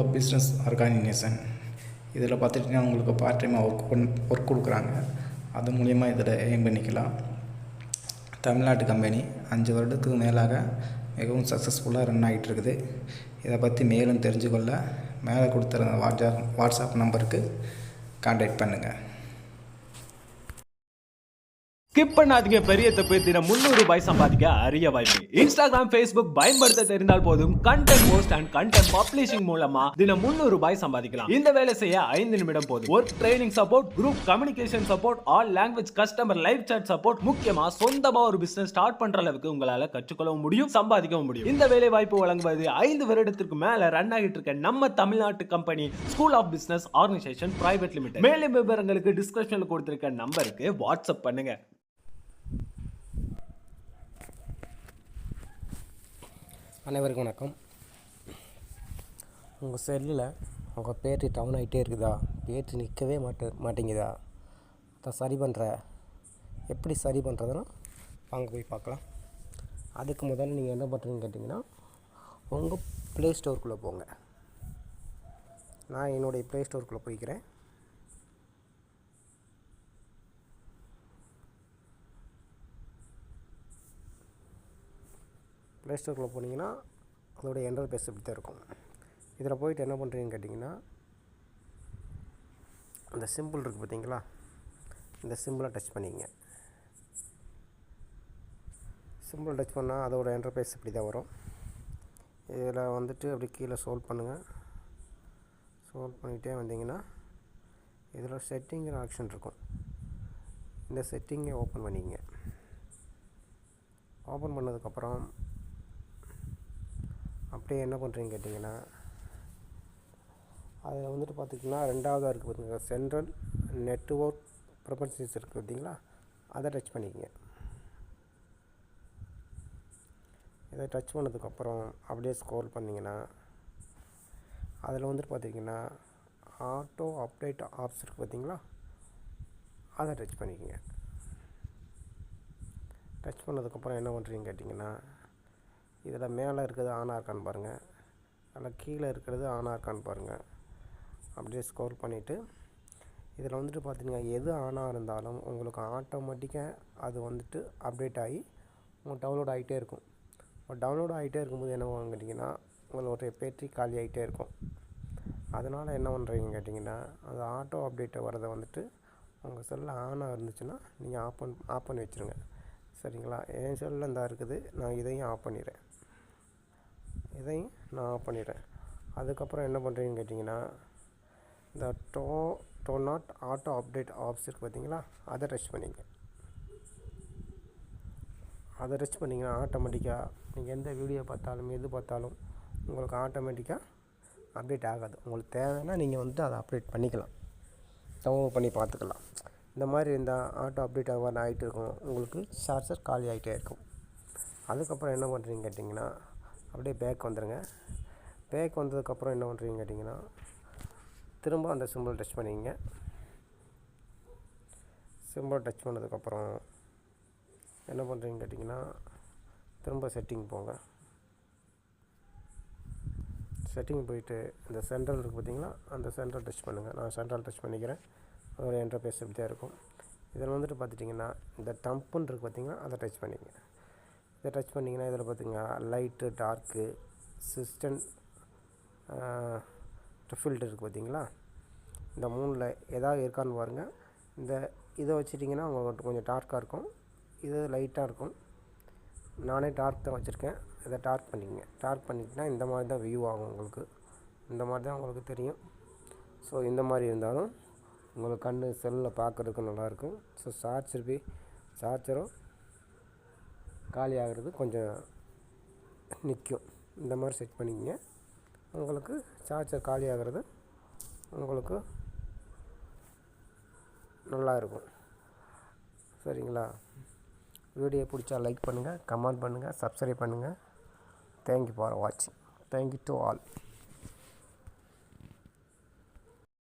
Of business organisation. இதில் பார்த்துட்டிங்கன்னா உங்களுக்கு பார்ட் டைமாக ஒர்க் கொடுக்குறாங்க. அது மூலிமா இதில் எய்ம் பண்ணிக்கலாம். தமிழ்நாட்டு கம்பெனி 5 வருடத்துக்கு மேலாக மிகவும் சக்ஸஸ்ஃபுல்லாக ரன் ஆகிட்டு இருக்குது. இதை பற்றி மேலும் தெரிஞ்சுக்கொள்ள மேலே கொடுத்துருந்த வாட்ஸ்அப் நம்பருக்கு கான்டாக்ட் பண்ணுங்கள். ஸ்கிப் பண்ணாதீங்க, பெரிய தப்பு. தினம் 300 ரூபாய் சம்பாதிக்க அரிய வாய்ப்பு. இன்ஸ்டாகிராம், ஃபேஸ்புக் பயன்படுத்த தெரிந்தால் போதும். Content post and content publishing மூலமா தினம் 300 ரூபாய் சம்பாதிக்கலாம். இந்த வேலை செய்ய 5 நிமிடம் போதும். Work training support, group communication support, all language customer live chat support, முக்கியமா சொந்தமா ஒரு பிசினஸ் ஸ்டார்ட் பண்ற அளவுக்கு உங்களால கற்றுக்கொள்ளவும் முடியும், சம்பாதிக்கவும் முடியும். இந்த வேலை வாய்ப்பு வழங்குவது 5 வருடத்திற்கு மேல ரன் ஆகிட்டு இருக்க நம்ம தமிழ்நாட்டு company school of business organisation private limited. மேலும் விவரங்களுக்கு டிஸ்கிரிப்ஷன்ல கொடுத்திருக்க நம்பருக்கு வாட்ஸ்அப் பண்ணுங்க. அனைவருக்கும் வணக்கம். உங்கள் செல்லில் உங்கள் பேட்டரி டவுன் ஆகிட்டே இருக்குதா? பேட்டரி நிற்கவே மாட்டேங்குதா? அதை எப்படி சரி பண்ணுறதுன்னா வாங்க போய் பார்க்கலாம். அதுக்கு முதல்ல நீங்கள் என்ன பண்ணுறீங்கன்னு கேட்டிங்கன்னா, உங்கள் ப்ளே ஸ்டோருக்குள்ளே போங்க. நான் என்னுடைய ப்ளே ஸ்டோருக்குள்ளே போய்க்கிறேன். ப்ளே ஸ்டோருக்குள்ளே போனீங்கன்னா அதோடைய இன்டர்ஃபேஸ் இப்படி தான் இருக்கும். இதில் போய்ட்டு என்ன பண்ணுறீங்கன்னு கேட்டிங்கன்னா, அந்த சிம்பிள் இருக்குது பார்த்தீங்களா, இந்த சிம்பிளை டச் பண்ணிங்க. சிம்பிள் டச் பண்ணால் அதோட இன்டர்ஃபேஸ் இப்படி தான் வரும். இதில் வந்துட்டு அப்படி கீழே ஸ்க்ரோல் பண்ணுங்கள். ஸ்க்ரோல் பண்ணிகிட்டே வந்தீங்கன்னா இதில் செட்டிங்கிற ஆப்ஷன் இருக்கும். இந்த செட்டிங்கை ஓப்பன் பண்ணிங்க. ஓப்பன் பண்ணதுக்கப்புறம் அப்படியே என்ன பண்ணுறீங்க கேட்டிங்கன்னா, அதில் வந்துட்டு பார்த்திங்கன்னா 2வதாக இருக்குது பார்த்திங்கன்னா, சென்ட்ரல் நெட்வொர்க் ப்ரிஃபரன்சஸ் இருக்குது பார்த்திங்களா, அதை டச் பண்ணிக்கங்க. இதை டச் பண்ணதுக்கப்புறம் அப்படியே ஸ்க்ரோல் பண்ணிங்கன்னா அதில் வந்துட்டு பார்த்திங்கன்னா ஆட்டோ அப்டேட் ஆப்ஸ் இருக்குது பார்த்திங்களா, அதை டச் பண்ணிக்கங்க. டச் பண்ணதுக்கப்புறம் என்ன பண்ணுறீங்க கேட்டிங்கன்னா, இதில் மேலே இருக்கிறது ஆனாக இருக்கான்னு பாருங்கள், அதில் கீழே இருக்கிறது ஆனாக இருக்கான்னு பாருங்கள். அப்படியே ஸ்க்ரோல் பண்ணிவிட்டு இதில் வந்துட்டு பார்த்திங்கன்னா எது ஆனாக இருந்தாலும் உங்களுக்கு ஆட்டோமேட்டிக்காக அது வந்துட்டு அப்டேட் ஆகி உங்களுக்கு டவுன்லோட் ஆகிட்டே இருக்கும். டவுன்லோட் ஆகிட்டே இருக்கும்போது என்ன பண்ணுன்னு கேட்டிங்கன்னா, உங்களுடைய பேட்டரி காலி ஆகிட்டே இருக்கும். அதனால் என்ன பண்ணுறீங்க கேட்டிங்கன்னா, அது ஆட்டோ அப்டேட்டை வரதை வந்துட்டு உங்கள் செல்லில் ஆனாக இருந்துச்சுன்னா நீங்கள் ஆஃப் பண்ணி வச்சுருங்க. சரிங்களா? என் செல்லில் இந்த இருக்குது, நான் இதையும் ஆஃப் பண்ணிடுறேன். அதுக்கப்புறம் என்ன பண்ணுறீங்கன்னு கேட்டிங்கன்னா, இந்த do not auto update apps இருக்குது பார்த்தீங்களா, அதை டச் பண்ணிங்க. அதை டச் பண்ணிங்கன்னா ஆட்டோமேட்டிக்காக நீங்கள் எந்த வீடியோ பார்த்தாலும் எது பார்த்தாலும் உங்களுக்கு ஆட்டோமேட்டிக்காக அப்டேட் ஆகாது. உங்களுக்கு தேவைன்னா நீங்கள் வந்துட்டு அதை அப்டேட் பண்ணிக்கலாம், டவுன்லோட் பண்ணி பார்த்துக்கலாம். இந்த மாதிரி இந்த ஆட்டோ அப்டேட் ஆகிட்டு இருக்கும், உங்களுக்கு சார்ஜர் காலி ஆகிட்டே இருக்கும். அதுக்கப்புறம் என்ன பண்ணுறீங்க கேட்டிங்கன்னா, அப்படியே பேக் வந்துடுங்க. பேக் வந்ததுக்கப்புறம் என்ன பண்ணுறீங்க கேட்டிங்கன்னா, திரும்ப அந்த சிம்பிள் டச் பண்ணிங்க. சிம்பிள் டச் பண்ணதுக்கப்புறம் என்ன பண்ணுறீங்க கேட்டிங்கன்னா, திரும்ப செட்டிங் போங்க. செட்டிங் போயிட்டு இந்த சென்ட்ரல் இருக்குது பார்த்தீங்களா, அந்த சென்ட்ரல் டச் பண்ணுங்கள். நான் சென்ட்ரல் டச் பண்ணிக்கிறேன். அதோட இன்டர்ஃபேஸ் இப்படி தான் இருக்கும். இதில் வந்துட்டு பார்த்துட்டிங்கன்னா இந்த டம்ப்புன்னு இருக்குது பார்த்தீங்கன்னா, அதை டச் பண்ணிங்க. இதை டச் பண்ணிங்கன்னா இதில் பார்த்திங்கன்னா லைட்டு, டார்க்கு, சிஸ்டம் ஃபில்டர் இருக்குது பார்த்தீங்களா, இந்த 3ல் ஏதாவது இருக்கான்னு பாருங்கள். இதை வச்சுட்டிங்கன்னா உங்களுக்கு கொஞ்சம் டார்க்காக இருக்கும், இது லைட்டாக இருக்கும். நானே டார்க் தான் வச்சுருக்கேன். இதை டார்க் பண்ணிக்கங்க. டார்க் பண்ணிட்டுனா இந்த மாதிரி தான் வியூ ஆகும், உங்களுக்கு இந்த மாதிரி தான் உங்களுக்கு தெரியும். ஸோ இந்த மாதிரி இருந்தாலும் உங்களுக்கு கண் செல்லில் பார்க்குறதுக்கு நல்லாயிருக்கும். ஸோ சார்ஜரும் காலி ஆகிறது கொஞ்சம் நிற்கும். இந்த மாதிரி செட் பண்ணிக்கங்க. உங்களுக்கு சார்ஜர் காலி ஆகிறது உங்களுக்கு நல்லா இருக்கும். சரிங்களா? வீடியோ பிடிச்சா லைக் பண்ணுங்கள், கமெண்ட் பண்ணுங்கள், சப்ஸ்கிரைப் பண்ணுங்கள். தேங்க்யூ ஃபார் வாட்சிங். Thank you to all.